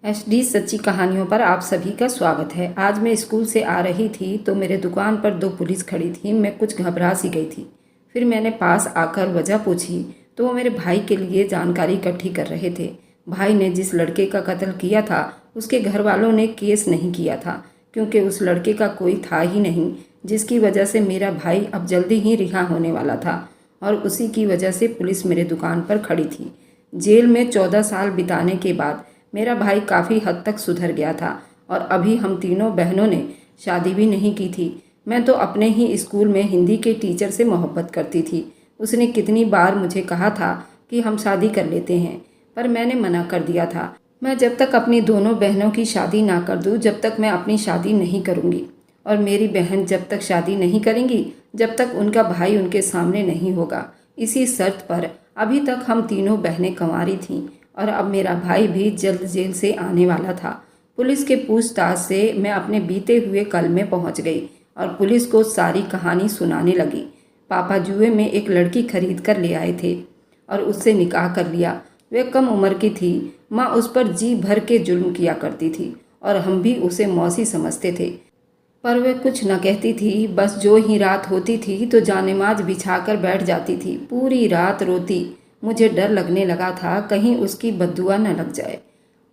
HD सच्ची कहानियों पर आप सभी का स्वागत है। आज मैं स्कूल से आ रही थी तो मेरे दुकान पर दो पुलिस खड़ी थी। मैं कुछ घबरा सी गई थी। फिर मैंने पास आकर वजह पूछी तो वो मेरे भाई के लिए जानकारी इकट्ठी कर रहे थे। भाई ने जिस लड़के का कत्ल किया था उसके घर वालों ने केस नहीं किया था क्योंकि उस लड़के का कोई था ही नहीं, जिसकी वजह से मेरा भाई अब जल्दी ही रिहा होने वाला था और उसी की वजह से पुलिस मेरे दुकान पर खड़ी थी। जेल में 14 साल बिताने के बाद मेरा भाई काफ़ी हद तक सुधर गया था और अभी हम तीनों बहनों ने शादी भी नहीं की थी। मैं तो अपने ही स्कूल में हिंदी के टीचर से मोहब्बत करती थी। उसने कितनी बार मुझे कहा था कि हम शादी कर लेते हैं, पर मैंने मना कर दिया था। मैं जब तक अपनी दोनों बहनों की शादी ना कर दूँ जब तक मैं अपनी शादी नहीं करूँगी, और मेरी बहन जब तक शादी नहीं करेंगी जब तक उनका भाई उनके सामने नहीं होगा। इसी शर्त पर अभी तक हम तीनों बहनें कंवारी थीं और अब मेरा भाई भी जल्द जेल से आने वाला था। पुलिस के पूछताछ से मैं अपने बीते हुए कल में पहुंच गई और पुलिस को सारी कहानी सुनाने लगी। पापा जुए में एक लड़की खरीद कर ले आए थे और उससे निकाह कर लिया। वह कम उम्र की थी। माँ उस पर जी भर के जुल्म किया करती थी और हम भी उसे मौसी समझते थे, पर वह कुछ न कहती थी। बस जो ही रात होती थी तो जानेमाज बिछाकर बैठ जाती थी, पूरी रात रोती। मुझे डर लगने लगा था कहीं उसकी बद्दुआ न लग जाए।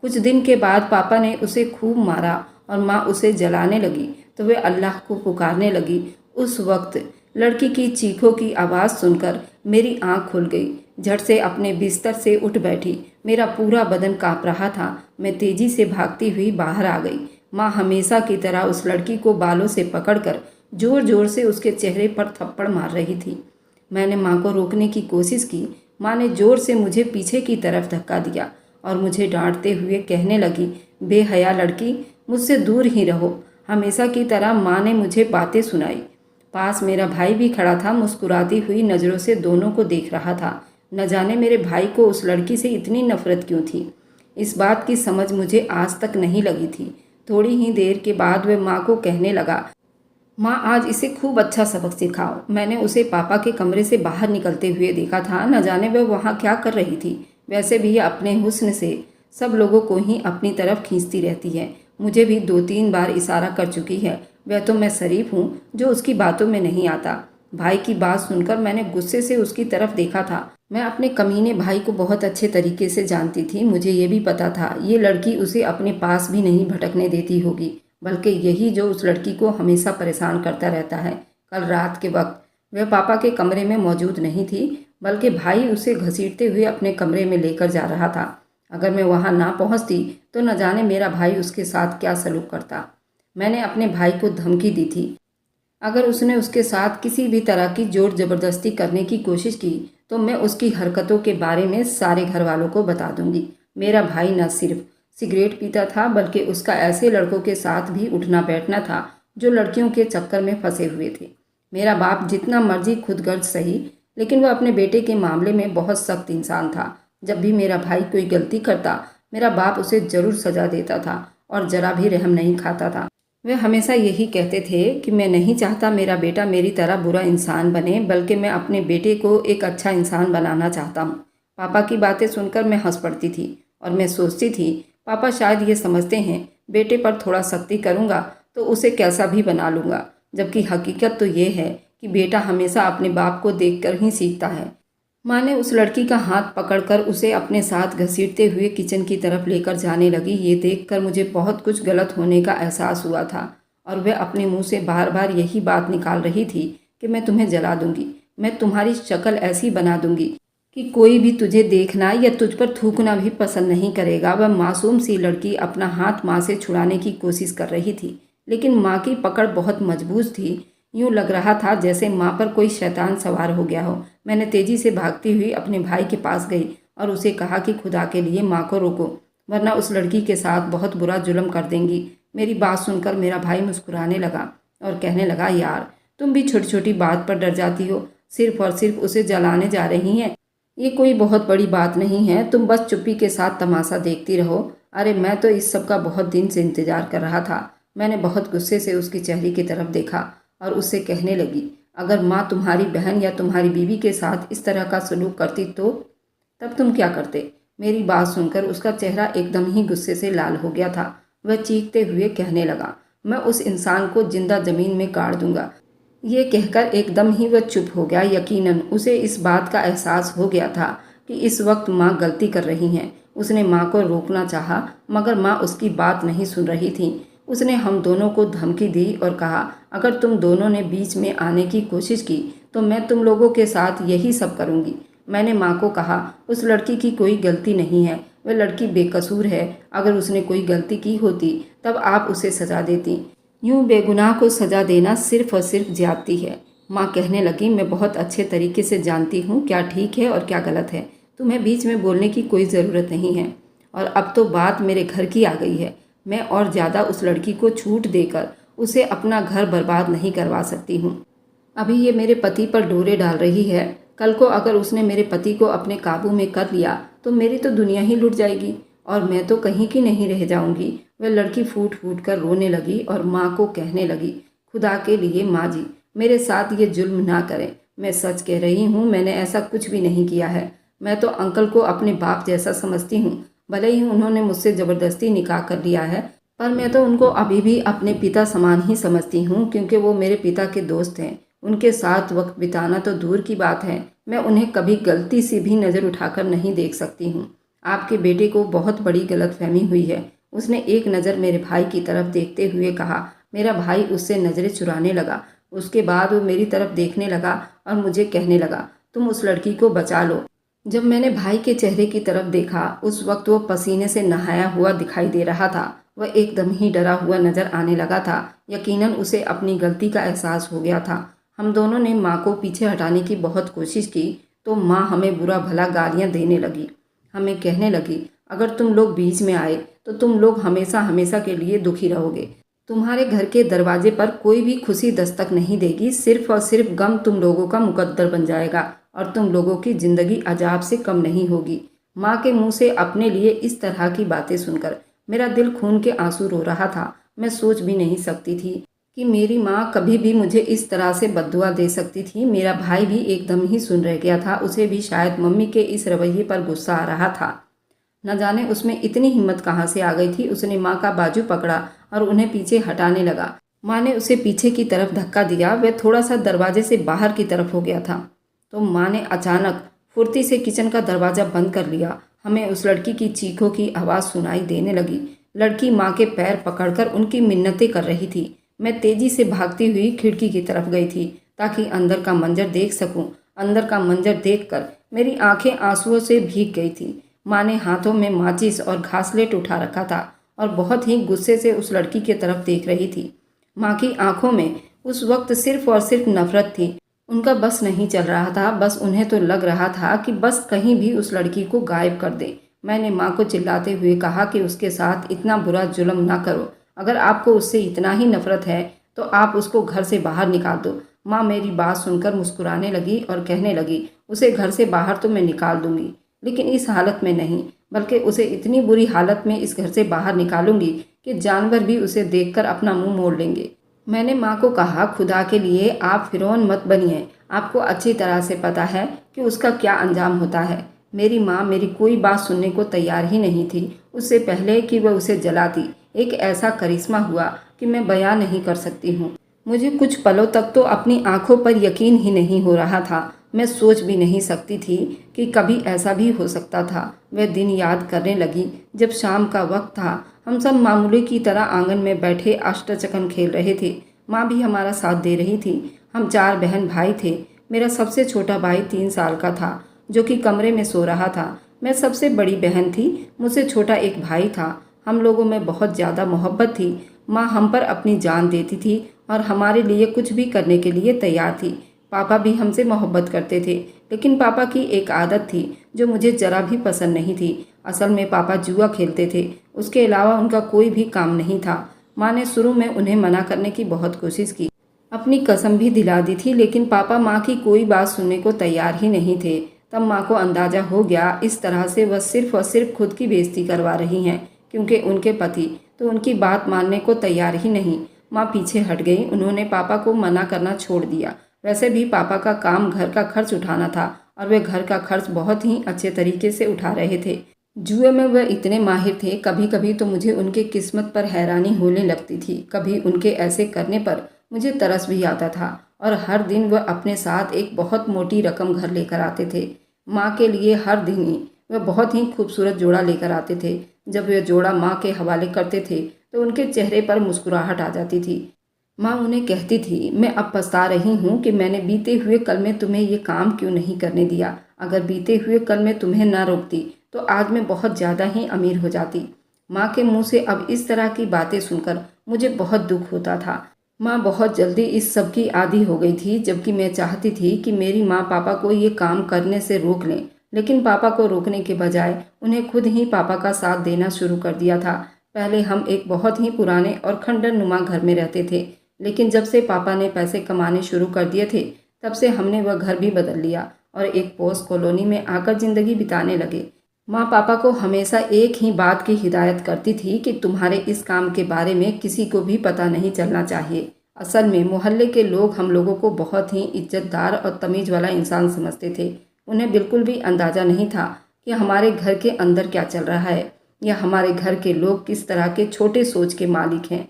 कुछ दिन के बाद पापा ने उसे खूब मारा और माँ उसे जलाने लगी तो वह अल्लाह को पुकारने लगी। उस वक्त लड़की की चीखों की आवाज़ सुनकर मेरी आंख खुल गई। झट से अपने बिस्तर से उठ बैठी। मेरा पूरा बदन काँप रहा था। मैं तेजी से भागती हुई बाहर आ गई। माँ हमेशा की तरह उस लड़की को बालों से पकड़कर जोर जोर से उसके चेहरे पर थप्पड़ मार रही थी। मैंने माँ को रोकने की कोशिश की। माँ ने जोर से मुझे पीछे की तरफ धक्का दिया और मुझे डांटते हुए कहने लगी, बेहया लड़की, मुझसे दूर ही रहो। हमेशा की तरह माँ ने मुझे बातें सुनाई। पास मेरा भाई भी खड़ा था, मुस्कुराती हुई नज़रों से दोनों को देख रहा था। न जाने मेरे भाई को उस लड़की से इतनी नफरत क्यों थी। इस बात की समझ मुझे आज तक नहीं लगी थी। थोड़ी ही देर के बाद वह माँ को कहने लगा, माँ आज इसे खूब अच्छा सबक सिखाओ। मैंने उसे पापा के कमरे से बाहर निकलते हुए देखा था। न जाने वह वहाँ क्या कर रही थी। वैसे भी अपने हुस्न से सब लोगों को ही अपनी तरफ खींचती रहती है। मुझे भी 2-3 बार इशारा कर चुकी है। वह तो मैं शरीफ हूँ जो उसकी बातों में नहीं आता। भाई की बात सुनकर मैंने गुस्से से उसकी तरफ देखा था। मैं अपने कमीने भाई को बहुत अच्छे तरीके से जानती थी। मुझे ये भी पता था ये लड़की उसे अपने पास भी नहीं भटकने देती होगी, बल्कि यही जो उस लड़की को हमेशा परेशान करता रहता है। कल रात के वक्त वह पापा के कमरे में मौजूद नहीं थी, बल्कि भाई उसे घसीटते हुए अपने कमरे में लेकर जा रहा था। अगर मैं वहां ना पहुंचती तो न जाने मेरा भाई उसके साथ क्या सलूक करता। मैंने अपने भाई को धमकी दी थी, अगर उसने उसके साथ किसी भी तरह की जोर जबरदस्ती करने की कोशिश की तो मैं उसकी हरकतों के बारे में सारे घर वालों को बता दूंगी। मेरा भाई न सिर्फ सिगरेट पीता था बल्कि उसका ऐसे लड़कों के साथ भी उठना बैठना था जो लड़कियों के चक्कर में फंसे हुए थे। मेरा बाप जितना मर्जी खुदगर्ज सही, लेकिन वह अपने बेटे के मामले में बहुत सख्त इंसान था। जब भी मेरा भाई कोई गलती करता मेरा बाप उसे जरूर सजा देता था और जरा भी रहम नहीं खाता था। वे हमेशा यही कहते थे कि मैं नहीं चाहता मेरा बेटा मेरी तरह बुरा इंसान बने, बल्कि मैं अपने बेटे को एक अच्छा इंसान बनाना चाहता हूँ। पापा की बातें सुनकर मैं हंस पड़ती थी और मैं सोचती थी, पापा शायद ये समझते हैं बेटे पर थोड़ा सख्ती करूँगा तो उसे कैसा भी बना लूँगा, जबकि हकीकत तो ये है कि बेटा हमेशा अपने बाप को देखकर ही सीखता है। माँ ने उस लड़की का हाथ पकड़कर उसे अपने साथ घसीटते हुए किचन की तरफ लेकर जाने लगी। ये देखकर मुझे बहुत कुछ गलत होने का एहसास हुआ था और वह अपने मुंह से बार बार यही बात निकाल रही थी कि मैं तुम्हें जला दूंगी, मैं तुम्हारी शक्ल ऐसी बना दूंगी कि कोई भी तुझे देखना या तुझ पर थूकना भी पसंद नहीं करेगा। वह मासूम सी लड़की अपना हाथ माँ से छुड़ाने की कोशिश कर रही थी, लेकिन माँ की पकड़ बहुत मजबूत थी। यूँ लग रहा था जैसे माँ पर कोई शैतान सवार हो गया हो। मैंने तेजी से भागती हुई अपने भाई के पास गई और उसे कहा कि खुदा के लिए माँ को रोको, वरना उस लड़की के साथ बहुत बुरा जुल्म कर देंगी। मेरी बात सुनकर मेरा भाई मुस्कुराने लगा और कहने लगा, यार तुम भी छोटी छोटी बात पर डर जाती हो, सिर्फ और सिर्फ उसे जलाने जा रही हैं। ये कोई बहुत बड़ी बात नहीं है, तुम बस चुप्पी के साथ तमाशा देखती रहो। अरे मैं तो इस सब का बहुत दिन से इंतजार कर रहा था। मैंने बहुत गुस्से से उसके चेहरे की तरफ देखा और उससे कहने लगी, अगर माँ तुम्हारी बहन या तुम्हारी बीवी के साथ इस तरह का सलूक करती तो तब तुम क्या करते? मेरी बात सुनकर उसका चेहरा एकदम ही गुस्से से लाल हो गया था। वह चीखते हुए कहने लगा, मैं उस इंसान को जिंदा जमीन में गाड़ दूंगा। ये कहकर एकदम ही वह चुप हो गया। यकीनन उसे इस बात का एहसास हो गया था कि इस वक्त माँ गलती कर रही हैं। उसने माँ को रोकना चाहा, मगर माँ उसकी बात नहीं सुन रही थी। उसने हम दोनों को धमकी दी और कहा, अगर तुम दोनों ने बीच में आने की कोशिश की तो मैं तुम लोगों के साथ यही सब करूँगी। मैंने माँ को कहा, उस लड़की की कोई गलती नहीं है, वह लड़की बेकसूर है। अगर उसने कोई गलती की होती तब आप उसे सजा देती। यूं बेगुनाह को सजा देना सिर्फ और सिर्फ ज्यादती है। माँ कहने लगी, मैं बहुत अच्छे तरीके से जानती हूँ क्या ठीक है और क्या गलत है। तुम्हें बीच में बोलने की कोई ज़रूरत नहीं है। और अब तो बात मेरे घर की आ गई है। मैं और ज़्यादा उस लड़की को छूट देकर उसे अपना घर बर्बाद नहीं करवा सकती हूँ। अभी ये मेरे पति पर डोरे डाल रही है, कल को अगर उसने मेरे पति को अपने काबू में कर लिया तो मेरी तो दुनिया ही लुट जाएगी और मैं तो कहीं की नहीं रह जाऊंगी। वह लड़की फूट फूट कर रोने लगी और माँ को कहने लगी, खुदा के लिए माँ जी, मेरे साथ ये जुल्म ना करें। मैं सच कह रही हूँ, मैंने ऐसा कुछ भी नहीं किया है। मैं तो अंकल को अपने बाप जैसा समझती हूँ। भले ही उन्होंने मुझसे ज़बरदस्ती निकाह कर लिया है, पर मैं तो उनको अभी भी अपने पिता समान ही समझती हूँ, क्योंकि वो मेरे पिता के दोस्त हैं। उनके साथ वक्त बिताना तो दूर की बात है, मैं उन्हें कभी गलती से भी नज़र उठाकर नहीं देख सकती हूँ। आपके बेटे को बहुत बड़ी गलतफहमी हुई है। उसने एक नज़र मेरे भाई की तरफ देखते हुए कहा। मेरा भाई उससे नज़रें चुराने लगा। उसके बाद वो मेरी तरफ देखने लगा और मुझे कहने लगा, तुम उस लड़की को बचा लो। जब मैंने भाई के चेहरे की तरफ देखा, उस वक्त वो पसीने से नहाया हुआ दिखाई दे रहा था। वह एकदम ही डरा हुआ नजर आने लगा था। यकीनन उसे अपनी गलती का एहसास हो गया था। हम दोनों ने माँ को पीछे हटाने की बहुत कोशिश की तो माँ हमें बुरा भला गालियाँ देने लगी। हमें कहने लगी, अगर तुम लोग बीच में आए तो तुम लोग हमेशा हमेशा के लिए दुखी रहोगे। तुम्हारे घर के दरवाजे पर कोई भी खुशी दस्तक नहीं देगी। सिर्फ और सिर्फ गम तुम लोगों का मुकद्दर बन जाएगा और तुम लोगों की ज़िंदगी अजाब से कम नहीं होगी। माँ के मुंह से अपने लिए इस तरह की बातें सुनकर मेरा दिल खून के आंसू रो रहा था। मैं सोच भी नहीं सकती थी कि मेरी माँ कभी भी मुझे इस तरह से बद्दुआ दे सकती थी। मेरा भाई भी एकदम ही सुन रह गया था। उसे भी शायद मम्मी के इस रवैये पर गुस्सा आ रहा था। न जाने उसमें इतनी हिम्मत कहाँ से आ गई थी। उसने माँ का बाजू पकड़ा और उन्हें पीछे हटाने लगा। माँ ने उसे पीछे की तरफ धक्का दिया। वह थोड़ा सा दरवाजे से बाहर की तरफ हो गया था तो माँ ने अचानक फुर्ती से किचन का दरवाज़ा बंद कर लिया। हमें उस लड़की की चीखों की आवाज़ सुनाई देने लगी। लड़की माँ के पैर पकड़कर उनकी मिन्नतें कर रही थी। मैं तेज़ी से भागती हुई खिड़की की तरफ गई थी ताकि अंदर का मंजर देख सकूं। अंदर का मंजर देखकर मेरी आंखें आंसुओं से भीग गई थी। माँ ने हाथों में माचिस और घासलेट उठा रखा था और बहुत ही गुस्से से उस लड़की की तरफ देख रही थी। माँ की आंखों में उस वक्त सिर्फ और सिर्फ नफरत थी। उनका बस नहीं चल रहा था। बस उन्हें तो लग रहा था कि बस कहीं भी उस लड़की को गायब कर दे। मैंने माँ को चिल्लाते हुए कहा कि उसके साथ इतना बुरा जुल्म ना करो। अगर आपको उससे इतना ही नफरत है तो आप उसको घर से बाहर निकाल दो। माँ मेरी बात सुनकर मुस्कुराने लगी और कहने लगी, उसे घर से बाहर तो मैं निकाल दूंगी, लेकिन इस हालत में नहीं, बल्कि उसे इतनी बुरी हालत में इस घर से बाहर निकालूंगी कि जानवर भी उसे देखकर अपना मुंह मोड़ लेंगे। मैंने माँ को कहा, खुदा के लिए आप फिरौन मत बनिए। आपको अच्छी तरह से पता है कि उसका क्या अंजाम होता है। मेरी माँ मेरी कोई बात सुनने को तैयार ही नहीं थी। उससे पहले कि वह उसे जलाती, एक ऐसा करिश्मा हुआ कि मैं बयां नहीं कर सकती हूँ। मुझे कुछ पलों तक तो अपनी आंखों पर यकीन ही नहीं हो रहा था। मैं सोच भी नहीं सकती थी कि कभी ऐसा भी हो सकता था। वह दिन याद करने लगी जब शाम का वक्त था। हम सब मामूली की तरह आंगन में बैठे अष्टचक्र खेल रहे थे। माँ भी हमारा साथ दे रही थी। हम 4 बहन भाई थे। मेरा सबसे छोटा भाई 3 साल का था, जो कि कमरे में सो रहा था। मैं सबसे बड़ी बहन थी। मुझसे छोटा एक भाई था। हम लोगों में बहुत ज़्यादा मोहब्बत थी। माँ हम पर अपनी जान देती थी और हमारे लिए कुछ भी करने के लिए तैयार थी। पापा भी हमसे मोहब्बत करते थे, लेकिन पापा की एक आदत थी जो मुझे ज़रा भी पसंद नहीं थी। असल में पापा जुआ खेलते थे, उसके अलावा उनका कोई भी काम नहीं था। माँ ने शुरू में उन्हें मना करने की बहुत कोशिश की, अपनी कसम भी दिला दी थी, लेकिन पापा माँ की कोई बात सुनने को तैयार ही नहीं थे। तब माँ को अंदाज़ा हो गया इस तरह से वह सिर्फ और सिर्फ खुद की बेइज्जती करवा रही हैं, क्योंकि उनके पति तो उनकी बात मानने को तैयार ही नहीं। माँ पीछे हट गई। उन्होंने पापा को मना करना छोड़ दिया। वैसे भी पापा का काम घर का खर्च उठाना था और वे घर का खर्च बहुत ही अच्छे तरीके से उठा रहे थे। जुए में वह इतने माहिर थे, कभी कभी तो मुझे उनके किस्मत पर हैरानी होने लगती थी। कभी उनके ऐसे करने पर मुझे तरस भी आता था। और हर दिन वह अपने साथ एक बहुत मोटी रकम घर लेकर आते थे। माँ के लिए हर दिन ही वह बहुत ही खूबसूरत जोड़ा लेकर आते थे। जब वह जोड़ा माँ के हवाले करते थे तो उनके चेहरे पर मुस्कुराहट आ जाती थी। माँ उन्हें कहती थी, मैं अब पछता रही हूँ कि मैंने बीते हुए कल में तुम्हें ये काम क्यों नहीं करने दिया। अगर बीते हुए कल में तुम्हें ना रोकती तो आज मैं बहुत ज़्यादा ही अमीर हो जाती। माँ के मुंह से अब इस तरह की बातें सुनकर मुझे बहुत दुख होता था। माँ बहुत जल्दी इस सब की आदी हो गई थी, जबकि मैं चाहती थी कि मेरी माँ पापा को ये काम करने से रोक लें। लेकिन पापा को रोकने के बजाय उन्हें खुद ही पापा का साथ देना शुरू कर दिया था। पहले हम एक बहुत ही पुराने और खंडर नुमा घर में रहते थे, लेकिन जब से पापा ने पैसे कमाने शुरू कर दिए थे तब से हमने वह घर भी बदल लिया और एक पोस्ट कॉलोनी में आकर ज़िंदगी बिताने लगे। माँ पापा को हमेशा एक ही बात की हिदायत करती थी कि तुम्हारे इस काम के बारे में किसी को भी पता नहीं चलना चाहिए। असल में मोहल्ले के लोग हम लोगों को बहुत ही इज्जतदार और तमीज़ वाला इंसान समझते थे। उन्हें बिल्कुल भी अंदाज़ा नहीं था कि हमारे घर के अंदर क्या चल रहा है या हमारे घर के लोग किस तरह के छोटे सोच के मालिक हैं।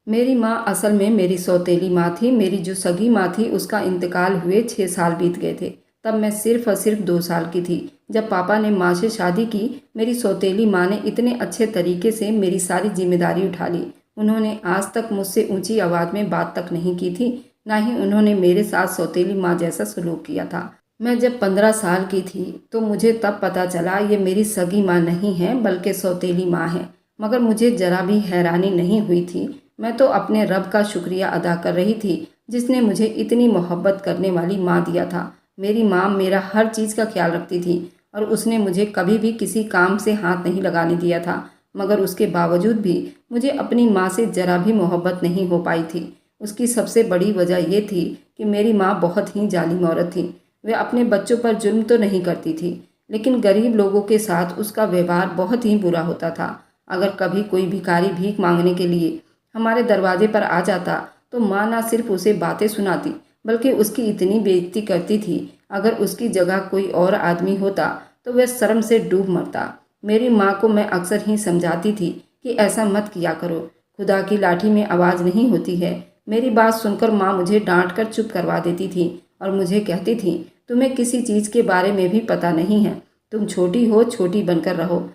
मेरी माँ असल में मेरी सौतेली माँ थी। मेरी जो सगी माँ थी उसका इंतकाल हुए 6 साल बीत गए थे। तब मैं सिर्फ और सिर्फ 2 साल की थी। जब पापा ने माँ से शादी की, मेरी सौतेली माँ ने इतने अच्छे तरीके से मेरी सारी जिम्मेदारी उठा ली। उन्होंने आज तक मुझसे ऊंची आवाज़ में बात तक नहीं की थी, ना ही उन्होंने मेरे साथ सौतेली माँ जैसा सलूक किया था। मैं जब 15 साल की थी तो मुझे तब पता चला ये मेरी सगी माँ नहीं है बल्कि सौतेली माँ है। मगर मुझे जरा भी हैरानी नहीं हुई थी। मैं तो अपने रब का शुक्रिया अदा कर रही थी जिसने मुझे इतनी मोहब्बत करने वाली माँ दिया था। मेरी माँ मेरा हर चीज़ का ख्याल रखती थी और उसने मुझे कभी भी किसी काम से हाथ नहीं लगाने दिया था। मगर उसके बावजूद भी मुझे अपनी माँ से ज़रा भी मोहब्बत नहीं हो पाई थी। उसकी सबसे बड़ी वजह यह थी कि मेरी माँ बहुत ही जालिम औरत थी। वह अपने बच्चों पर जुल्म तो नहीं करती थी, लेकिन गरीब लोगों के साथ उसका व्यवहार बहुत ही बुरा होता था। अगर कभी कोई भिखारी भीख मांगने के लिए हमारे दरवाजे पर आ जाता तो माँ ना सिर्फ उसे बातें सुनाती बल्कि उसकी इतनी बेइज्जती करती थी। अगर उसकी जगह कोई और आदमी होता तो वह शर्म से डूब मरता। मेरी माँ को मैं अक्सर ही समझाती थी कि ऐसा मत किया करो, खुदा की लाठी में आवाज़ नहीं होती है। मेरी बात सुनकर माँ मुझे डांट कर चुप करवा देती थी और मुझे कहती थी, तुम्हें किसी चीज़ के बारे में भी पता नहीं है, तुम छोटी हो, छोटी बनकर रहो।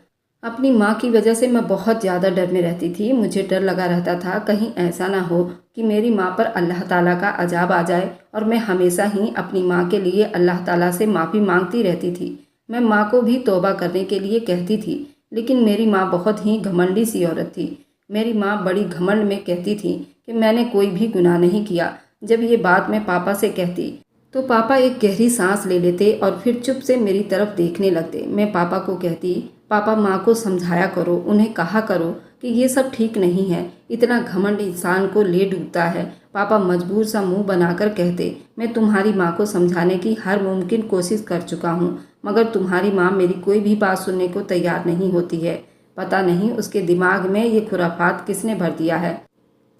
अपनी माँ की वजह से मैं बहुत ज़्यादा डर में रहती थी। मुझे डर लगा रहता था कहीं ऐसा ना हो कि मेरी माँ पर अल्लाह ताला का अजाब आ जाए, और मैं हमेशा ही अपनी माँ के लिए अल्लाह ताला से माफ़ी मांगती रहती थी। मैं माँ को भी तौबा करने के लिए कहती थी, लेकिन मेरी माँ बहुत ही घमंडी सी औरत थी। मेरी माँ बड़ी घमंड में कहती थी कि मैंने कोई भी गुनाह नहीं किया। जब ये बात मैं पापा से कहती तो पापा एक गहरी सांस ले लेते और फिर चुप से मेरी तरफ देखने लगते। मैं पापा को कहती, पापा माँ को समझाया करो, उन्हें कहा करो कि ये सब ठीक नहीं है, इतना घमंड इंसान को ले डूबता है। पापा मजबूर सा मुंह बनाकर कहते, मैं तुम्हारी माँ को समझाने की हर मुमकिन कोशिश कर चुका हूँ, मगर तुम्हारी माँ मेरी कोई भी बात सुनने को तैयार नहीं होती है। पता नहीं उसके दिमाग में ये खुराफात किसने भर दिया है।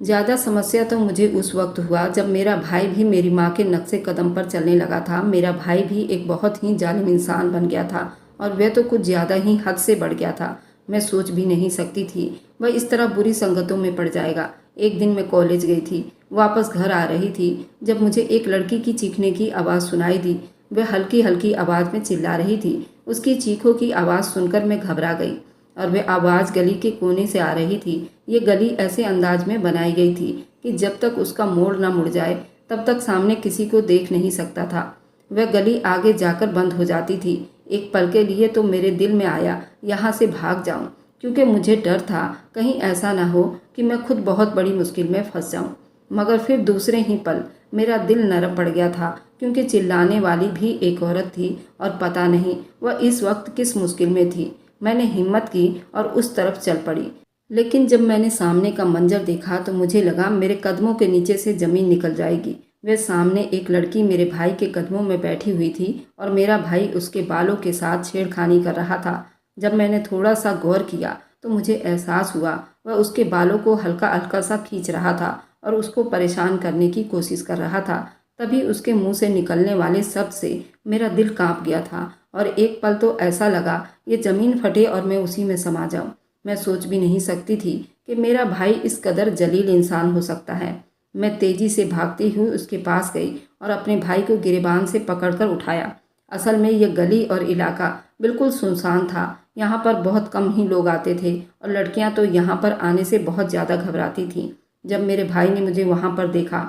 ज़्यादा समस्या तो मुझे उस वक्त हुआ जब मेरा भाई भी मेरी माँ के नक्शे कदम पर चलने लगा था। मेरा भाई भी एक बहुत ही जालिम इंसान बन गया था और वह तो कुछ ज़्यादा ही हद से बढ़ गया था। मैं सोच भी नहीं सकती थी वह इस तरह बुरी संगतों में पड़ जाएगा। एक दिन मैं कॉलेज गई थी, वापस घर आ रही थी जब मुझे एक लड़की की चीखने की आवाज़ सुनाई दी। वह हल्की हल्की आवाज़ में चिल्ला रही थी। उसकी चीखों की आवाज़ सुनकर मैं घबरा गई और वह आवाज़ गली के कोने से आ रही थी। ये गली ऐसे अंदाज में बनाई गई थी कि जब तक उसका मोड़ न मुड़ जाए तब तक सामने किसी को देख नहीं सकता था। वह गली आगे जाकर बंद हो जाती थी। एक पल के लिए तो मेरे दिल में आया यहाँ से भाग जाऊँ, क्योंकि मुझे डर था कहीं ऐसा ना हो कि मैं खुद बहुत बड़ी मुश्किल में फंस जाऊँ। मगर फिर दूसरे ही पल मेरा दिल नरम पड़ गया था, क्योंकि चिल्लाने वाली भी एक औरत थी और पता नहीं वह इस वक्त किस मुश्किल में थी। मैंने हिम्मत की और उस तरफ चल पड़ी, लेकिन जब मैंने सामने का मंजर देखा तो मुझे लगा मेरे कदमों के नीचे से ज़मीन निकल जाएगी। वह सामने एक लड़की मेरे भाई के कदमों में बैठी हुई थी और मेरा भाई उसके बालों के साथ छेड़खानी कर रहा था। जब मैंने थोड़ा सा गौर किया तो मुझे एहसास हुआ वह उसके बालों को हल्का हल्का सा खींच रहा था और उसको परेशान करने की कोशिश कर रहा था। तभी उसके मुंह से निकलने वाले शब्द से मेरा दिल कांप गया था और एक पल तो ऐसा लगा ये ज़मीन फटे और मैं उसी में समा जाऊं। मैं सोच भी नहीं सकती थी कि मेरा भाई इस कदर जलील इंसान हो सकता है। मैं तेजी से भागती हुई उसके पास गई और अपने भाई को गिरेबान से पकड़कर उठाया। असल में यह गली और इलाका बिल्कुल सुनसान था। यहाँ पर बहुत कम ही लोग आते थे और लड़कियाँ तो यहाँ पर आने से बहुत ज़्यादा घबराती थीं। जब मेरे भाई ने मुझे वहाँ पर देखा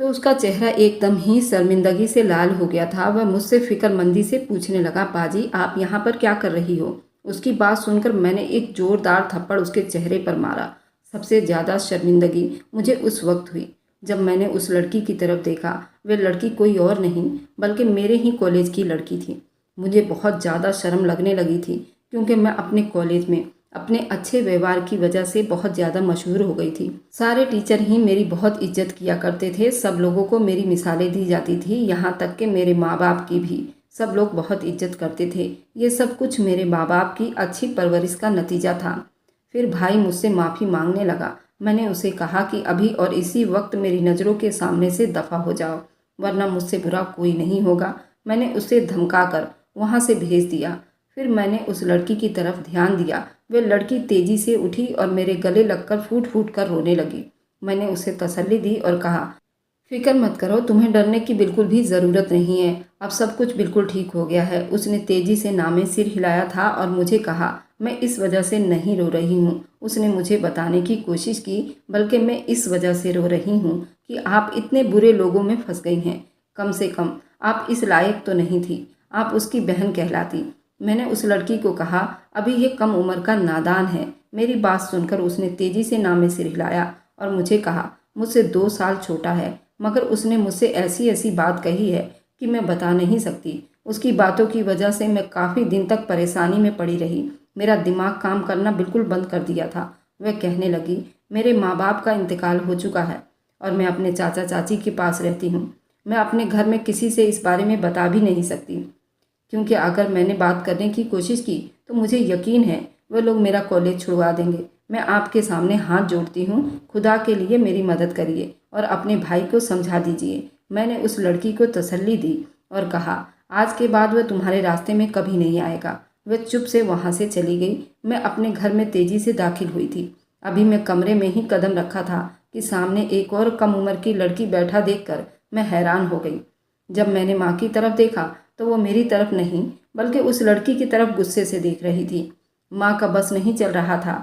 तो उसका चेहरा एकदम ही शर्मिंदगी से लाल हो गया था। वह मुझसे फिक्रमंदी से पूछने लगा, बाजी आप यहाँ पर क्या कर रही हो? उसकी बात सुनकर मैंने एक जोरदार थप्पड़ उसके चेहरे पर मारा। सबसे ज़्यादा शर्मिंदगी मुझे उस वक्त हुई जब मैंने उस लड़की की तरफ देखा। वह लड़की कोई और नहीं बल्कि मेरे ही कॉलेज की लड़की थी। मुझे बहुत ज़्यादा शर्म लगने लगी थी क्योंकि मैं अपने कॉलेज में अपने अच्छे व्यवहार की वजह से बहुत ज़्यादा मशहूर हो गई थी। सारे टीचर ही मेरी बहुत इज्जत किया करते थे। सब लोगों को मेरी मिसालें दी जाती थी, यहाँ तक कि मेरे माँ बाप की भी सब लोग बहुत इज्जत करते थे। ये सब कुछ मेरे माँ बाप की अच्छी परवरिश का नतीजा था। फिर भाई मुझसे माफ़ी मांगने लगा। मैंने उसे कहा कि अभी और इसी वक्त मेरी नज़रों के सामने से दफ़ा हो जाओ, वरना मुझसे बुरा कोई नहीं होगा। मैंने उसे धमकाकर वहाँ से भेज दिया। फिर मैंने उस लड़की की तरफ ध्यान दिया। वह लड़की तेजी से उठी और मेरे गले लगकर फूट फूट कर रोने लगी। मैंने उसे तसल्ली दी और कहा, फिक्र मत करो, तुम्हें डरने की बिल्कुल भी ज़रूरत नहीं है। अब सब कुछ बिल्कुल ठीक हो गया है। उसने तेजी से नामे सिर हिलाया था और मुझे कहा, मैं इस वजह से नहीं रो रही हूँ। उसने मुझे बताने की कोशिश की, बल्कि मैं इस वजह से रो रही हूँ कि आप इतने बुरे लोगों में फंस गई हैं। कम से कम आप इस लायक तो नहीं थी, आप उसकी बहन कहलाती। मैंने उस लड़की को कहा, अभी ये कम उम्र का नादान है। मेरी बात सुनकर उसने तेजी से नामे सिर हिलाया और मुझे कहा, मुझसे 2 साल छोटा है, मगर उसने मुझसे ऐसी ऐसी बात कही है कि मैं बता नहीं सकती। उसकी बातों की वजह से मैं काफ़ी दिन तक परेशानी में पड़ी रही। मेरा दिमाग काम करना बिल्कुल बंद कर दिया था। वह कहने लगी, मेरे माँ बाप का इंतकाल हो चुका है और मैं अपने चाचा चाची के पास रहती हूँ। मैं अपने घर में किसी से इस बारे में बता भी नहीं सकती, क्योंकि अगर मैंने बात करने की कोशिश की तो मुझे यकीन है वह लोग मेरा कॉलेज छुड़वा देंगे। मैं आपके सामने हाथ जोड़ती हूँ, खुदा के लिए मेरी मदद करिए और अपने भाई को समझा दीजिए। मैंने उस लड़की को तसल्ली दी और कहा, आज के बाद वह तुम्हारे रास्ते में कभी नहीं आएगा। वह चुप से वहाँ से चली गई। मैं अपने घर में तेजी से दाखिल हुई थी। अभी मैं कमरे में ही कदम रखा था कि सामने एक और कम उम्र की लड़की बैठा देखकर मैं हैरान हो गई। जब मैंने माँ की तरफ देखा तो वो मेरी तरफ नहीं बल्कि उस लड़की की तरफ गुस्से से देख रही थी। माँ का बस नहीं चल रहा था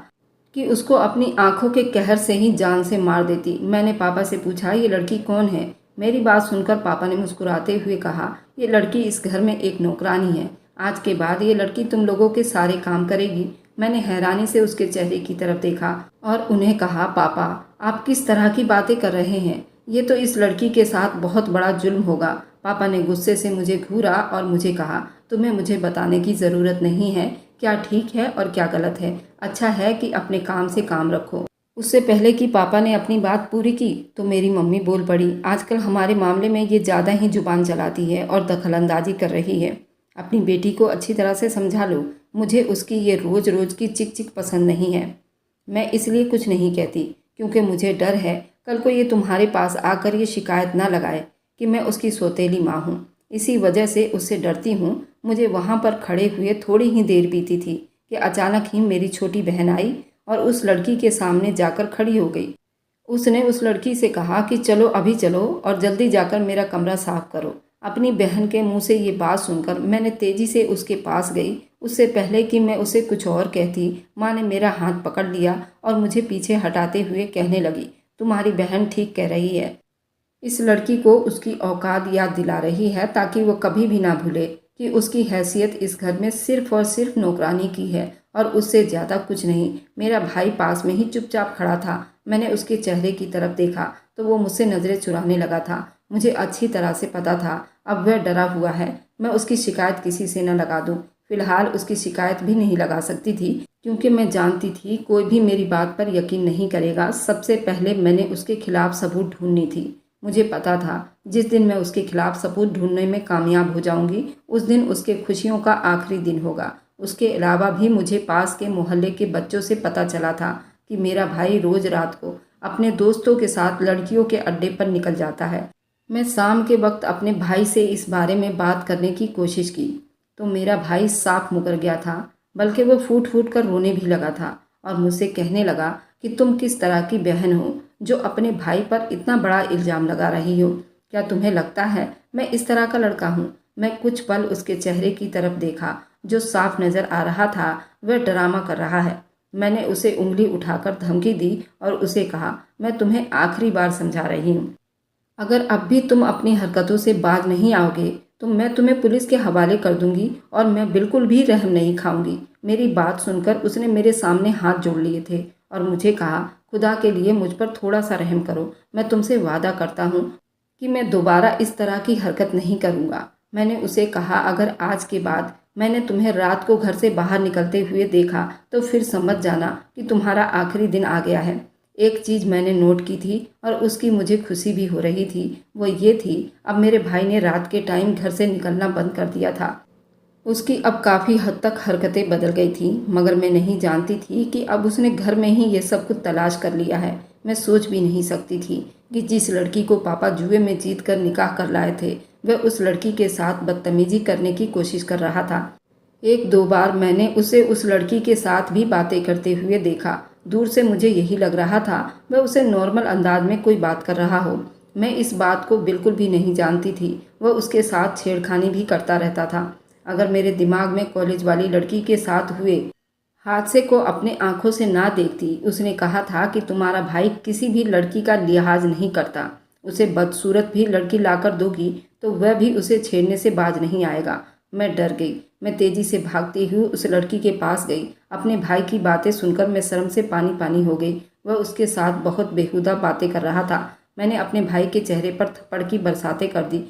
कि उसको अपनी आंखों के कहर से ही जान से मार देती। मैंने पापा से पूछा, ये लड़की कौन है? मेरी बात सुनकर पापा ने मुस्कुराते हुए कहा, ये लड़की इस घर में एक नौकरानी है। आज के बाद ये लड़की तुम लोगों के सारे काम करेगी। मैंने हैरानी से उसके चेहरे की तरफ देखा और उन्हें कहा, पापा आप किस तरह की बातें कर रहे हैं? ये तो इस लड़की के साथ बहुत बड़ा जुल्म होगा। पापा ने गुस्से से मुझे घूरा और मुझे कहा, तुम्हें मुझे बताने की ज़रूरत नहीं है क्या ठीक है और क्या गलत है। अच्छा है कि अपने काम से काम रखो। उससे पहले कि पापा ने अपनी बात पूरी की तो मेरी मम्मी बोल पड़ी, आजकल हमारे मामले में ये ज़्यादा ही जुबान चलाती है और दखलंदाजी कर रही है। अपनी बेटी को अच्छी तरह से समझा लो। मुझे उसकी ये रोज़ रोज़ की चिक चिक पसंद नहीं है। मैं इसलिए कुछ नहीं कहती क्योंकि मुझे डर है कल को ये तुम्हारे पास आकर ये शिकायत ना लगाए कि मैं उसकी सौतेली माँ हूँ। इसी वजह से उससे डरती हूँ। मुझे वहाँ पर खड़े हुए थोड़ी ही देर बीती थी कि अचानक ही मेरी छोटी बहन आई और उस लड़की के सामने जाकर खड़ी हो गई। उसने उस लड़की से कहा कि चलो अभी चलो और जल्दी जाकर मेरा कमरा साफ करो। अपनी बहन के मुंह से ये बात सुनकर मैंने तेजी से उसके पास गई। उससे पहले कि मैं उसे कुछ और कहती, माँ ने मेरा हाथ पकड़ लिया और मुझे पीछे हटाते हुए कहने लगी, तुम्हारी बहन ठीक कह रही है। इस लड़की को उसकी औकात याद दिला रही है ताकि वो कभी भी ना भूले कि उसकी हैसियत इस घर में सिर्फ और सिर्फ नौकरानी की है और उससे ज़्यादा कुछ नहीं। मेरा भाई पास में ही चुपचाप खड़ा था। मैंने उसके चेहरे की तरफ देखा तो वो मुझसे नज़रें चुराने लगा था। मुझे अच्छी तरह से पता था अब वह डरा हुआ है। मैं उसकी शिकायत किसी से न लगा दूँ। फिलहाल उसकी शिकायत भी नहीं लगा सकती थी क्योंकि मैं जानती थी कोई भी मेरी बात पर यकीन नहीं करेगा। सबसे पहले मैंने उसके खिलाफ सबूत ढूंढनी थी। मुझे पता था जिस दिन मैं उसके खिलाफ सबूत ढूंढने में कामयाब हो जाऊंगी उस दिन उसके खुशियों का आखिरी दिन होगा। उसके अलावा भी मुझे पास के मोहल्ले के बच्चों से पता चला था कि मेरा भाई रोज़ रात को अपने दोस्तों के साथ लड़कियों के अड्डे पर निकल जाता है। मैं शाम के वक्त अपने भाई से इस बारे में बात करने की कोशिश की तो मेरा भाई साफ मुकर गया था, बल्कि वो फूट फूट कर रोने भी लगा था और मुझसे कहने लगा कि तुम किस तरह की बहन हो जो अपने भाई पर इतना बड़ा इल्ज़ाम लगा रही हो। क्या तुम्हें लगता है मैं इस तरह का लड़का हूँ? मैं कुछ पल उसके चेहरे की तरफ देखा जो साफ नज़र आ रहा था वह ड्रामा कर रहा है। मैंने उसे उंगली उठाकर धमकी दी और उसे कहा, मैं तुम्हें आखिरी बार समझा रही हूँ, अगर अब भी तुम अपनी हरकतों से बाज नहीं आओगे तो मैं तुम्हें पुलिस के हवाले कर दूंगी और मैं बिल्कुल भी रहम नहीं खाऊंगी। मेरी बात सुनकर उसने मेरे सामने हाथ जोड़ लिए थे और मुझे कहा, खुदा के लिए मुझ पर थोड़ा सा रहम करो। मैं तुमसे वादा करता हूँ कि मैं दोबारा इस तरह की हरकत नहीं करूँगा। मैंने उसे कहा, अगर आज के बाद मैंने तुम्हें रात को घर से बाहर निकलते हुए देखा तो फिर समझ जाना कि तुम्हारा आखिरी दिन आ गया है। एक चीज़ मैंने नोट की थी और उसकी मुझे खुशी भी हो रही थी, वो ये थी अब मेरे भाई ने रात के टाइम घर से निकलना बंद कर दिया था। उसकी अब काफ़ी हद तक हरकतें बदल गई थीं, मगर मैं नहीं जानती थी कि अब उसने घर में ही ये सब कुछ तलाश कर लिया है। मैं सोच भी नहीं सकती थी कि जिस लड़की को पापा जुए में जीत कर निकाह कर लाए थे वह उस लड़की के साथ बदतमीजी करने की कोशिश कर रहा था। एक दो बार मैंने उसे उस लड़की के साथ भी बातें करते हुए देखा। दूर से मुझे यही लग रहा था वह उसे नॉर्मल अंदाज में कोई बात कर रहा हो। मैं इस बात को बिल्कुल भी नहीं जानती थी वह उसके साथ छेड़खानी भी करता रहता था। अगर मेरे दिमाग में कॉलेज वाली लड़की के साथ हुए हादसे को अपने आंखों से ना देखती। उसने कहा था कि तुम्हारा भाई किसी भी लड़की का लिहाज नहीं करता, उसे बदसूरत भी लड़की लाकर दोगी तो वह भी उसे छेड़ने से बाज नहीं आएगा। मैं डर गई। मैं तेजी से भागती हुई उस लड़की के पास गई। अपने भाई की बातें सुनकर मैं शर्म से पानी पानी हो गई। वह उसके साथ बहुत बेहुदा बातें कर रहा था। मैंने अपने भाई के चेहरे पर थप्पड़ की बरसातें कर दी।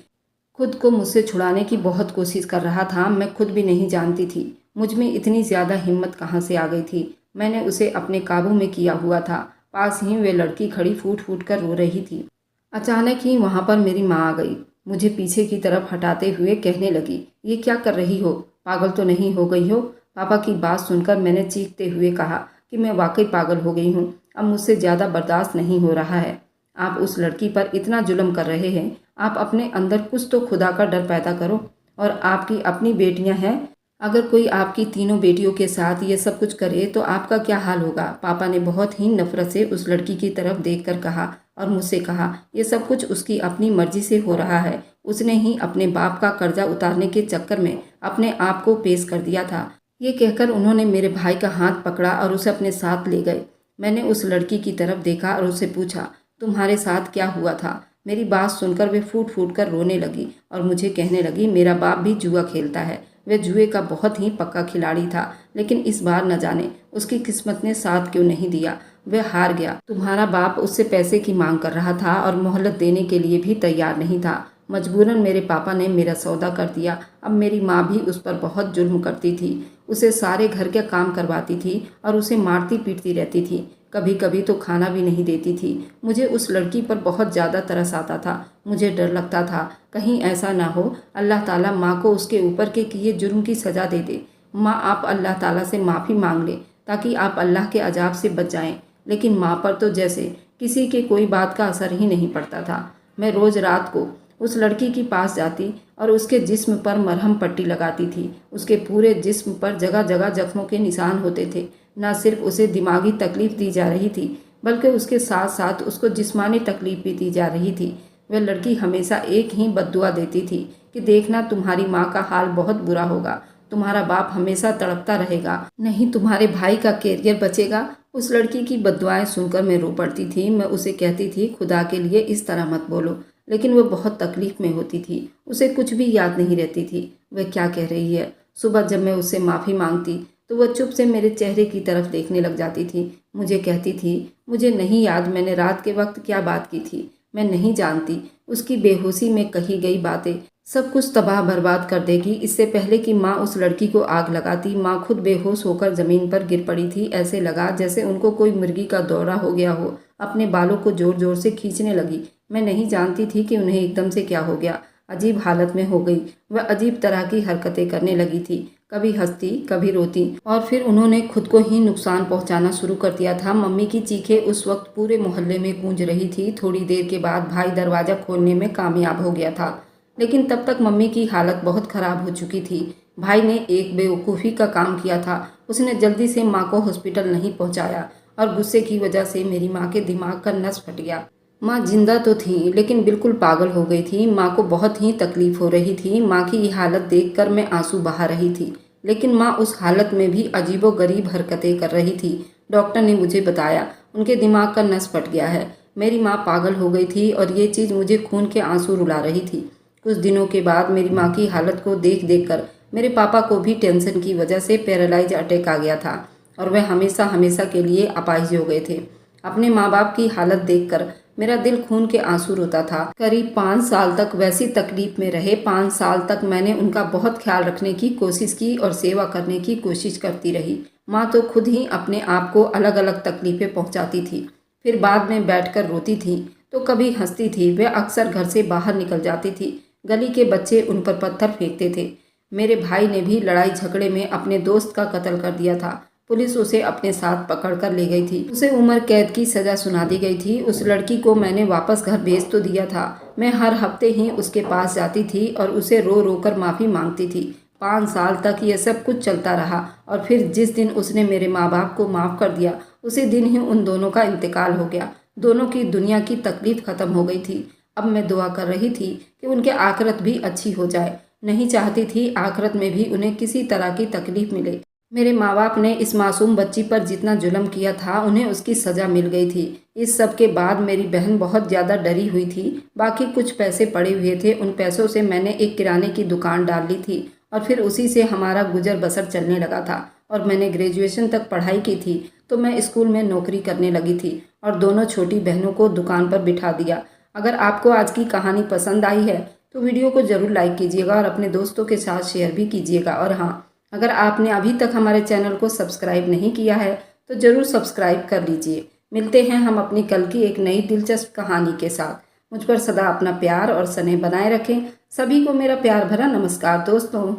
खुद को मुझसे छुड़ाने की बहुत कोशिश कर रहा था। मैं खुद भी नहीं जानती थी मुझ में इतनी ज़्यादा हिम्मत कहाँ से आ गई थी। मैंने उसे अपने काबू में किया हुआ था। पास ही वे लड़की खड़ी फूट फूट कर रो रही थी। अचानक ही वहाँ पर मेरी माँ आ गई। मुझे पीछे की तरफ हटाते हुए कहने लगी, ये क्या कर रही हो? पागल तो नहीं हो गई हो? पापा की बात सुनकर मैंने चीखते हुए कहा कि मैं वाकई पागल हो गई हूँ। अब मुझसे ज़्यादा बर्दाश्त नहीं हो रहा है। आप उस लड़की पर इतना जुल्म कर रहे हैं। आप अपने अंदर कुछ तो खुदा का डर पैदा करो। और आपकी अपनी बेटियां हैं। अगर कोई आपकी तीनों बेटियों के साथ ये सब कुछ करे तो आपका क्या हाल होगा? पापा ने बहुत ही नफरत से उस लड़की की तरफ देखकर कहा और मुझसे कहा, ये सब कुछ उसकी अपनी मर्जी से हो रहा है। उसने ही अपने बाप का कर्जा उतारने के चक्कर में अपने आप को पेश कर दिया था। ये कहकर उन्होंने मेरे भाई का हाथ पकड़ा और उसे अपने साथ ले गए। मैंने उस लड़की की तरफ देखा और उससे पूछा, तुम्हारे साथ क्या हुआ था? मेरी बात सुनकर वे फूट फूट कर रोने लगी और मुझे कहने लगी, मेरा बाप भी जुआ खेलता है। वह जुए का बहुत ही पक्का खिलाड़ी था, लेकिन इस बार न जाने उसकी किस्मत ने साथ क्यों नहीं दिया। वह हार गया। तुम्हारा बाप उससे पैसे की मांग कर रहा था और मोहलत देने के लिए भी तैयार नहीं था। मजबूरन मेरे पापा ने मेरा सौदा कर दिया। अब मेरी माँ भी उस पर बहुत जुल्म करती थी। उसे सारे घर के काम करवाती थी और उसे मारती पीटती रहती थी। कभी कभी तो खाना भी नहीं देती थी। मुझे उस लड़की पर बहुत ज़्यादा तरस आता था। मुझे डर लगता था कहीं ऐसा ना हो अल्लाह ताला माँ को उसके ऊपर के किए जुर्म की सज़ा दे दे। माँ, आप अल्लाह ताला से माफ़ी मांग लें ताकि आप अल्लाह के अजाब से बच जाएं। लेकिन माँ पर तो जैसे किसी के कोई बात का असर ही नहीं पड़ता था। मैं रोज़ रात को उस लड़की के पास जाती और उसके जिस्म पर मरहम पट्टी लगाती थी। उसके पूरे जिस्म पर जगह जगह जख्मों के निशान होते थे। न सिर्फ उसे दिमागी तकलीफ दी जा रही थी बल्कि उसके साथ साथ उसको जिस्मानी तकलीफ भी दी जा रही थी। वह लड़की हमेशा एक ही बद्दुआ देती थी कि देखना तुम्हारी माँ का हाल बहुत बुरा होगा, तुम्हारा बाप हमेशा तड़पता रहेगा, नहीं तुम्हारे भाई का कैरियर बचेगा। उस लड़की की बद्दुआएं सुनकर मैं रो पड़ती थी। मैं उसे कहती थी, खुदा के लिए इस तरह मत बोलो, लेकिन वह बहुत तकलीफ में होती थी। उसे कुछ भी याद नहीं रहती थी वह क्या कह रही है। सुबह जब मैं उससे माफ़ी मांगती तो वह चुप से मेरे चेहरे की तरफ देखने लग जाती थी। मुझे कहती थी, मुझे नहीं याद मैंने रात के वक्त क्या बात की थी। मैं नहीं जानती उसकी बेहोशी में कही गई बातें सब कुछ तबाह बर्बाद कर देगी। इससे पहले कि माँ उस लड़की को आग लगाती, माँ खुद बेहोश होकर ज़मीन पर गिर पड़ी थी। ऐसे लगा जैसे उनको कोई मुर्गी का दौरा हो गया हो। अपने बालों को जोर जोर से खींचने लगी। मैं नहीं जानती थी कि उन्हें एकदम से क्या हो गया। अजीब हालत में हो गई। वह अजीब तरह की हरकतें करने लगी थी। कभी हंसती कभी रोती और फिर उन्होंने खुद को ही नुकसान पहुंचाना शुरू कर दिया था। मम्मी की चीखें उस वक्त पूरे मोहल्ले में गूंज रही थी। थोड़ी देर के बाद भाई दरवाज़ा खोलने में कामयाब हो गया था, लेकिन तब तक मम्मी की हालत बहुत ख़राब हो चुकी थी। भाई ने एक बेवकूफ़ी का काम किया था। उसने जल्दी से माँ को हॉस्पिटल नहीं पहुँचाया और गुस्से की वजह से मेरी माँ के दिमाग का नस फट गया। माँ जिंदा तो थी लेकिन बिल्कुल पागल हो गई थी। माँ को बहुत ही तकलीफ हो रही थी। माँ की ये हालत देखकर मैं आंसू बहा रही थी, लेकिन माँ उस हालत में भी अजीबोगरीब हरकतें कर रही थी। डॉक्टर ने मुझे बताया उनके दिमाग का नस फट गया है। मेरी माँ पागल हो गई थी और ये चीज़ मुझे खून के आंसू रुला रही थी। कुछ दिनों के बाद मेरी माँ की हालत को देख देख कर मेरे पापा को भी टेंशन की वजह से पैरालाइज अटैक आ गया था और वह हमेशा हमेशा के लिए अपाहिज हो गए थे। अपने माँ बाप की हालत देखकर मेरा दिल खून के आंसू रोता था। करीब 5 साल तक वैसी तकलीफ में रहे। 5 साल तक मैंने उनका बहुत ख्याल रखने की कोशिश की और सेवा करने की कोशिश करती रही। माँ तो खुद ही अपने आप को अलग अलग तकलीफें पहुंचाती थी, फिर बाद में बैठकर रोती थी तो कभी हंसती थी। वह अक्सर घर से बाहर निकल जाती थी। गली के बच्चे उन पर पत्थर फेंकते थे। मेरे भाई ने भी लड़ाई झगड़े में अपने दोस्त का कत्ल कर दिया था। पुलिस उसे अपने साथ पकड़ कर ले गई थी। उसे उम्र कैद की सजा सुना दी गई थी। उस लड़की को मैंने वापस घर भेज तो दिया था। मैं हर हफ्ते ही उसके पास जाती थी और उसे रो रो कर माफ़ी मांगती थी। 5 साल तक यह सब कुछ चलता रहा और फिर जिस दिन उसने मेरे माँ बाप को माफ़ कर दिया उसी दिन ही उन दोनों का इंतकाल हो गया। दोनों की दुनिया की तकलीफ खत्म हो गई थी। अब मैं दुआ कर रही थी कि उनके आखिरत भी अच्छी हो जाए। नहीं चाहती थी आखिरत में भी उन्हें किसी तरह की तकलीफ मिले। मेरे माँ बाप ने इस मासूम बच्ची पर जितना जुल्म किया था उन्हें उसकी सज़ा मिल गई थी। इस सब के बाद मेरी बहन बहुत ज़्यादा डरी हुई थी। बाकी कुछ पैसे पड़े हुए थे, उन पैसों से मैंने एक किराने की दुकान डाल ली थी और फिर उसी से हमारा गुजर बसर चलने लगा था। और मैंने ग्रेजुएशन तक पढ़ाई की थी तो मैं स्कूल में नौकरी करने लगी थी और दोनों छोटी बहनों को दुकान पर बिठा दिया। अगर आपको आज की कहानी पसंद आई है तो वीडियो को ज़रूर लाइक कीजिएगा और अपने दोस्तों के साथ शेयर भी कीजिएगा। और हाँ, अगर आपने अभी तक हमारे चैनल को सब्सक्राइब नहीं किया है तो ज़रूर सब्सक्राइब कर लीजिए। मिलते हैं हम अपनी कल की एक नई दिलचस्प कहानी के साथ। मुझ पर सदा अपना प्यार और स्नेह बनाए रखें। सभी को मेरा प्यार भरा नमस्कार दोस्तों।